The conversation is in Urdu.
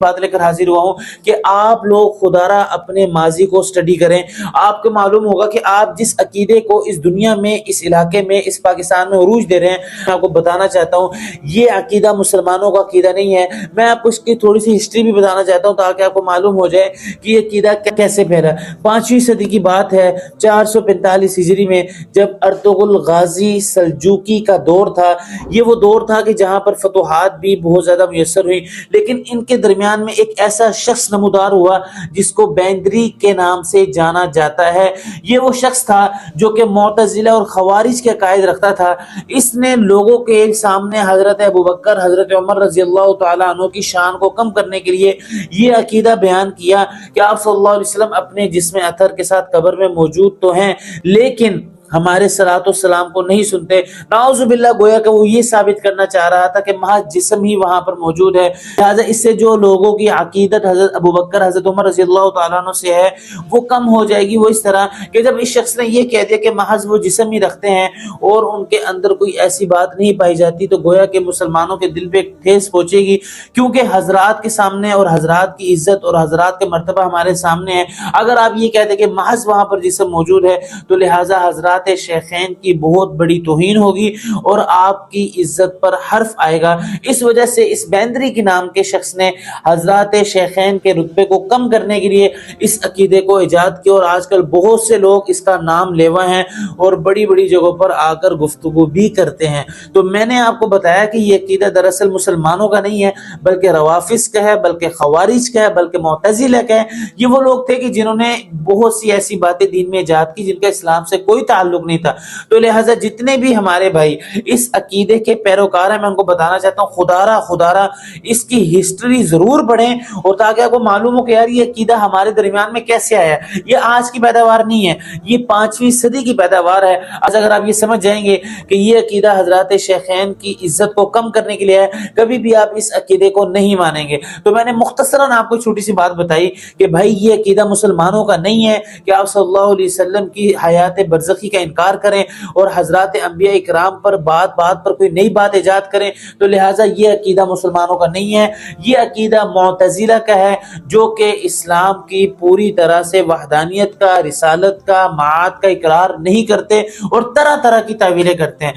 بات لے کر حاضر ہوا ہوں کہ آپ لوگ خدا را اپنے ماضی کو سٹڈی کریں. آپ کو معلوم ہوگا کہ آپ جس عقیدے کو اس دنیا میں، اس علاقے میں، اس پاکستان میں عروج دے رہے ہیں، میں آپ کو بتانا چاہتا ہوں یہ عقیدہ مسلمانوں کا عقیدہ نہیں ہے. میں آپ کو اس کی تھوڑی سی ہسٹری بھی بتانا چاہتا ہوں تاکہ آپ کو معلوم ہو جائے کہ یہ عقیدہ کیسے پھیلا. 5ویں صدی کی بات ہے، 445 ہجری میں، جب ارطغرل غازی سلجوقی کا دور تھا. یہ وہ دور تھا کہ جہاں پر فتوحات بھی بہت زیادہ میسر ہوئی، لیکن ان کے درمیان میں ایک ایسا شخص نمودار ہوا جس کو بیندری کے نام سے جانا جاتا ہے. یہ وہ شخص تھا جو کہ معتزلہ اور خوارج کے عقائد رکھتا تھا. اس نے لوگوں کے سامنے حضرت ابوبکر، حضرت عمر رضی اللہ تعالیٰ عنہ کی شان کو کم کرنے کے لیے یہ عقیدہ بیان کیا کہ آپ صلی اللہ علیہ وسلم اپنے جسم اطہر کے ساتھ قبر میں موجود تو ہیں لیکن ہمارے صلوات والسلام کو نہیں سنتے. نعوذ باللہ، گویا کہ وہ یہ ثابت کرنا چاہ رہا تھا کہ محض جسم ہی وہاں پر موجود ہے. لہٰذا اس سے جو لوگوں کی عقیدت حضرت ابوبکر، حضرت عمر رضی اللہ تعالیٰ عنہ سے ہے وہ کم ہو جائے گی. وہ اس طرح کہ جب اس شخص نے یہ کہہ دیا کہ محض وہ جسم ہی رکھتے ہیں اور ان کے اندر کوئی ایسی بات نہیں پائی جاتی، تو گویا کہ مسلمانوں کے دل پہ ایک ٹھیس پہنچے گی، کیونکہ حضرات کے سامنے اور حضرات کی عزت اور حضرات کے مرتبہ ہمارے سامنے ہے. اگر آپ یہ کہتے کہ محض وہاں پر جسم موجود ہے تو لہٰذا حضرات شیخین کی بہت بڑی توہین ہوگی اور آپ کی عزت پر حرف آئے گا. اس وجہ سے اس بیندری کے نام کے شخص نے حضرات شیخین کے رتبے کو کم کرنے کے لیے اس عقیدے کو ایجاد کیا، اور آج کل بہت سے لوگ اس کا نام لیوا ہیں اور بڑی بڑی جگہوں پر آ کر گفتگو بھی کرتے ہیں. تو میں نے آپ کو بتایا کہ یہ عقیدہ دراصل مسلمانوں کا نہیں ہے بلکہ روافض کا ہے، بلکہ خوارج کا ہے، بلکہ معتزلہ کا ہے. یہ وہ لوگ تھے کہ جنہوں نے بہت سی ایسی باتیں دین میں ایجاد کی جن کا اسلام سے کوئی تعلق نہیں تھا. تو لہٰذا جتنے بھی ہمارے بھائی اس عقیدے کے پیروکار ہیں، میں ان کو بتانا چاہتا ہوں خدا را اس کی ہسٹری ضرور پڑھیں، اور تاکہ آپ کو معلوم ہو کہ یار یہ عقیدہ ہمارے درمیان میں کیسے آیا. یہ آج کی پیداوار نہیں ہے، یہ 5ویں صدی کی پیداوار ہے. آج اگر آپ یہ سمجھ جائیں گے کہ یہ عقیدہ حضرات شیخین کی عزت کو کم کرنے کے لیے ہے، کبھی بھی آپ اس عقیدے کو نہیں مانیں گے. تو میں نے مختصراً آپ کو چھوٹی سی بات بتائی کہ بھائی یہ عقیدہ مسلمانوں کا نہیں ہے کہ آپ صلی اللہ علیہ وسلم کی حیات برزخی کا انکار کریں اور حضرات انبیاء اکرام پر بات پر کوئی نئی بات ایجاد کریں. تو لہٰذا یہ عقیدہ مسلمانوں کا نہیں ہے، یہ عقیدہ معتزلہ کا ہے جو کہ اسلام کی پوری طرح سے وحدانیت کا، رسالت کا، معاد کا اقرار نہیں کرتے اور طرح طرح کی تعویلیں کرتے ہیں.